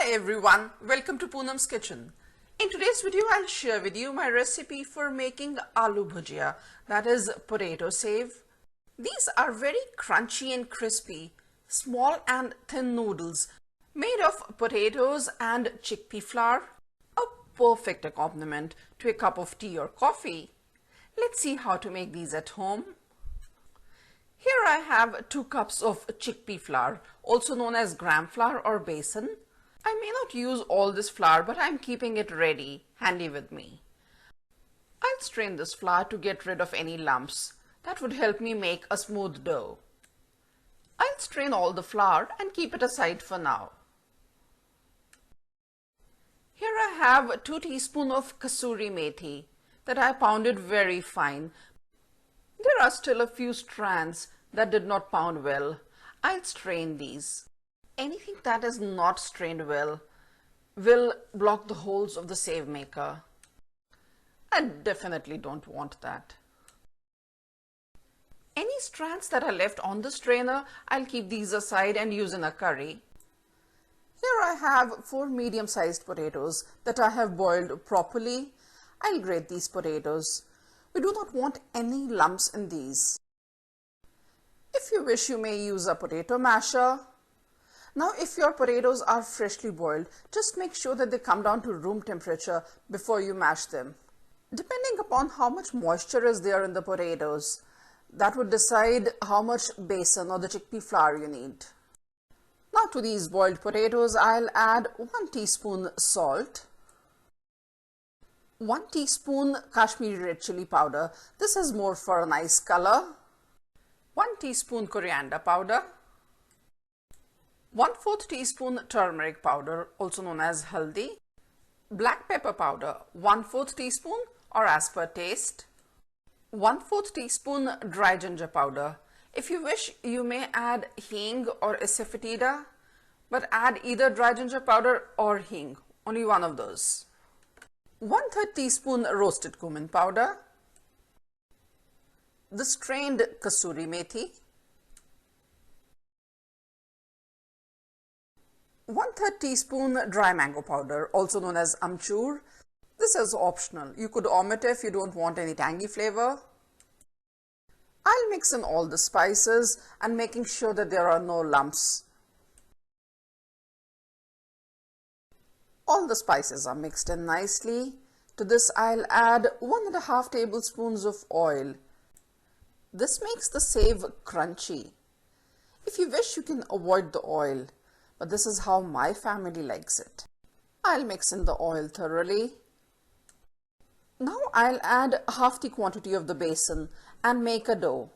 Hi everyone, welcome to Poonam's kitchen. In today's video, I'll share with you my recipe for making Aloo Bhujia, that is potato save. These are very crunchy and crispy, small and thin noodles made of potatoes and chickpea flour, a perfect accompaniment to a cup of tea or coffee. Let's see how to make these at home. Here I have 2 cups of chickpea flour, also known as gram flour or besan. I may not use all this flour, but I'm keeping it ready, handy with me. I'll strain this flour to get rid of any lumps. That would help me make a smooth dough. I'll strain all the flour and keep it aside for now. Here I have 2 teaspoons of kasuri methi that I pounded very fine. There are still a few strands that did not pound well. I'll strain these. Anything that is not strained well will block the holes of the save maker. I definitely don't want that. Any strands that are left on the strainer, I'll keep these aside and use in a curry. Here I have 4 medium-sized potatoes that I have boiled properly. I'll grate these potatoes. We do not want any lumps in these. If you wish, you may use a potato masher. Now, if your potatoes are freshly boiled, just make sure that they come down to room temperature before you mash them. Depending upon how much moisture is there in the potatoes, that would decide how much besan or the chickpea flour you need. Now to these boiled potatoes, I'll add 1 teaspoon salt, 1 teaspoon Kashmiri red chili powder. This is more for a nice color. 1 teaspoon coriander powder. 1/4 teaspoon turmeric powder, also known as haldi. Black pepper powder, 1/4 teaspoon or as per taste. 1/4 teaspoon dry ginger powder. If you wish, you may add hing or asafoetida, but add either dry ginger powder or hing, only one of those. 1/3 teaspoon roasted cumin powder. The strained kasuri methi. 1/3 teaspoon dry mango powder, also known as amchur. This is optional. You could omit it if you don't want any tangy flavor. I'll mix in all the spices and making sure that there are no lumps. All the spices are mixed in nicely. To this I'll add 1.5 tablespoons of oil. This makes the save crunchy. If you wish, you can avoid the oil, but this is how my family likes it. I'll mix in the oil thoroughly. Now I'll add half the quantity of the besan and make a dough.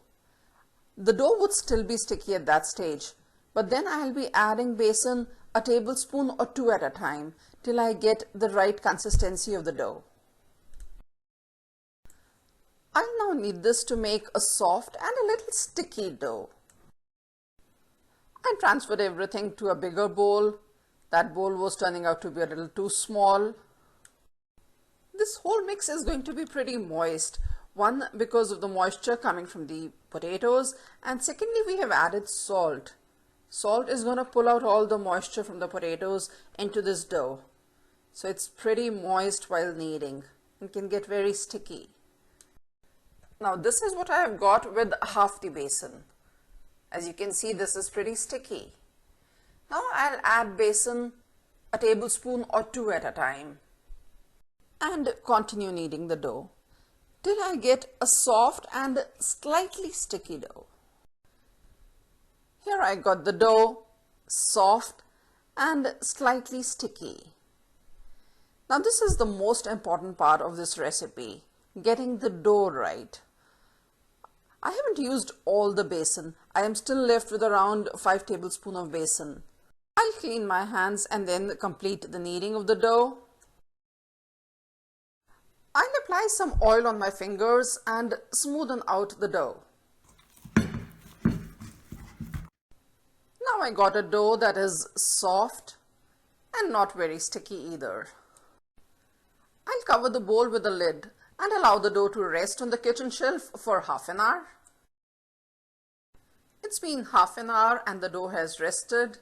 The dough would still be sticky at that stage, but then I'll be adding besan a tablespoon or 2 at a time till I get the right consistency of the dough. I'll now knead this to make a soft and a little sticky dough. I transferred everything to a bigger bowl. That bowl was turning out to be a little too small. This whole mix is going to be pretty moist. One, because of the moisture coming from the potatoes, and secondly, we have added salt. Salt is going to pull out all the moisture from the potatoes into this dough. So it's pretty moist while kneading. It can get very sticky. Now this is what I have got with half the besan. As you can see, this is pretty sticky. Now I'll add besan a tablespoon or 2 at a time and continue kneading the dough till I get a soft and slightly sticky dough. Here I got the dough soft and slightly sticky. Now this is the most important part of this recipe, getting the dough right. I haven't used all the besan. I am still left with around 5 tablespoons of besan. I'll clean my hands and then complete the kneading of the dough. I'll apply some oil on my fingers and smoothen out the dough. Now I got a dough that is soft and not very sticky either. I'll cover the bowl with a lid and allow the dough to rest on the kitchen shelf for half an hour. It's been half an hour and the dough has rested.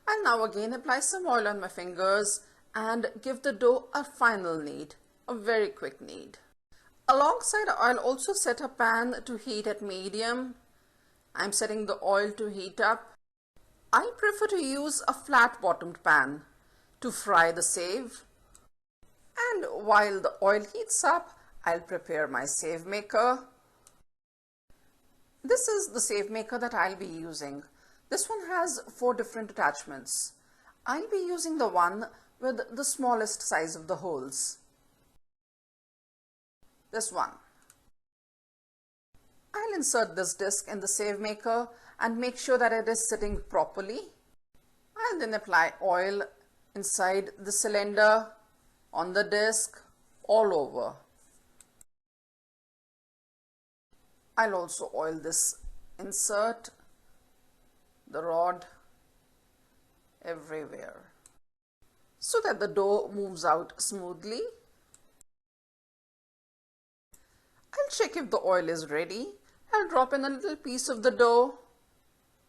I'll now again apply some oil on my fingers and give the dough a final knead, a very quick knead. Alongside, I'll also set a pan to heat at medium. I'm setting the oil to heat up. I prefer to use a flat bottomed pan to fry the save. And while the oil heats up, I'll prepare my save maker. This is the save maker that I'll be using. This one has 4 different attachments. I'll be using the one with the smallest size of the holes. This one. I'll insert this disc in the save maker and make sure that it is sitting properly. I'll then apply oil inside the cylinder, on the disc, all over. I'll also oil this insert, the rod, everywhere, so that the dough moves out smoothly. I'll check if the oil is ready. I'll drop in a little piece of the dough.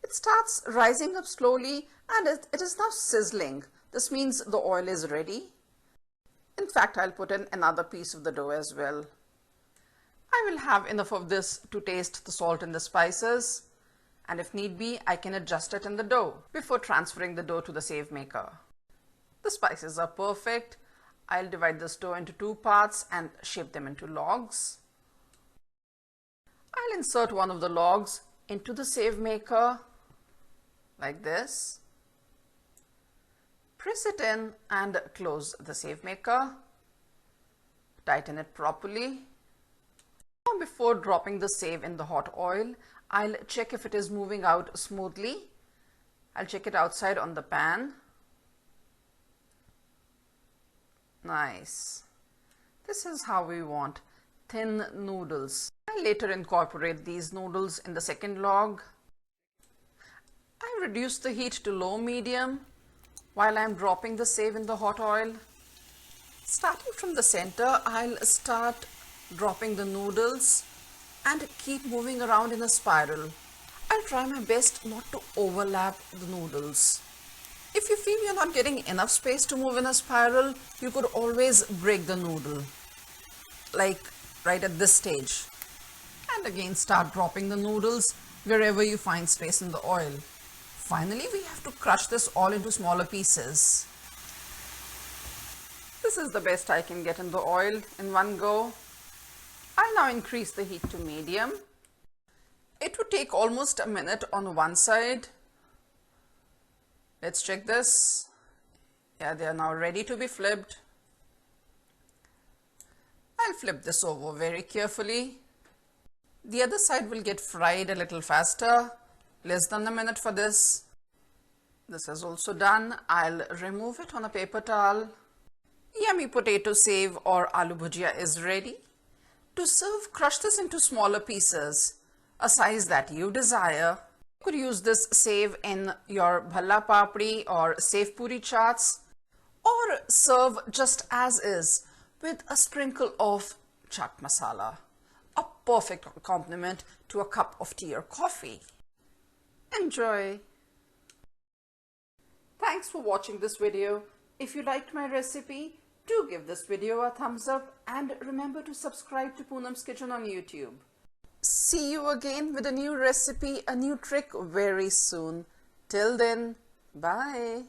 It starts rising up slowly and it is now sizzling. This means the oil is ready. In fact, I'll put in another piece of the dough as well. I will have enough of this to taste the salt and the spices, and if need be, I can adjust it in the dough before transferring the dough to the save maker. The spices are perfect. I'll divide this dough into 2 parts and shape them into logs. I'll insert one of the logs into the save maker like this. Press it in and close the save maker. Tighten it properly. Now, before dropping the save in the hot oil, I'll check if it is moving out smoothly. I'll check it outside on the pan. Nice. This is how we want thin noodles. I'll later incorporate these noodles in the second log. I reduce the heat to low medium while I'm dropping the save in the hot oil. Starting from the center, I'll start dropping the noodles and keep moving around in a spiral. I'll try my best not to overlap the noodles. If you feel you're not getting enough space to move in a spiral, you could always break the noodle, like right at this stage. And again start dropping the noodles wherever you find space in the oil. Finally, we have to crush this all into smaller pieces. This is the best I can get in the oil in one go. I'll now increase the heat to medium. It would take almost a minute on one side. Let's check this. Yeah, they are now ready to be flipped. I'll flip this over very carefully. The other side will get fried a little faster. Less than a minute for this. This is also done. I'll remove it on a paper towel. Yummy potato save or aloo bhujia is ready. To serve, crush this into smaller pieces, a size that you desire. You could use this save in your bhalla papdi or save poori chaats, or serve just as is with a sprinkle of chaat masala, a perfect accompaniment to a cup of tea or coffee. Enjoy! Thanks for watching this video. If you liked my recipe, do give this video a thumbs up and remember to subscribe to Poonam's Kitchen on YouTube. See you again with a new recipe, a new trick very soon. Till then, bye.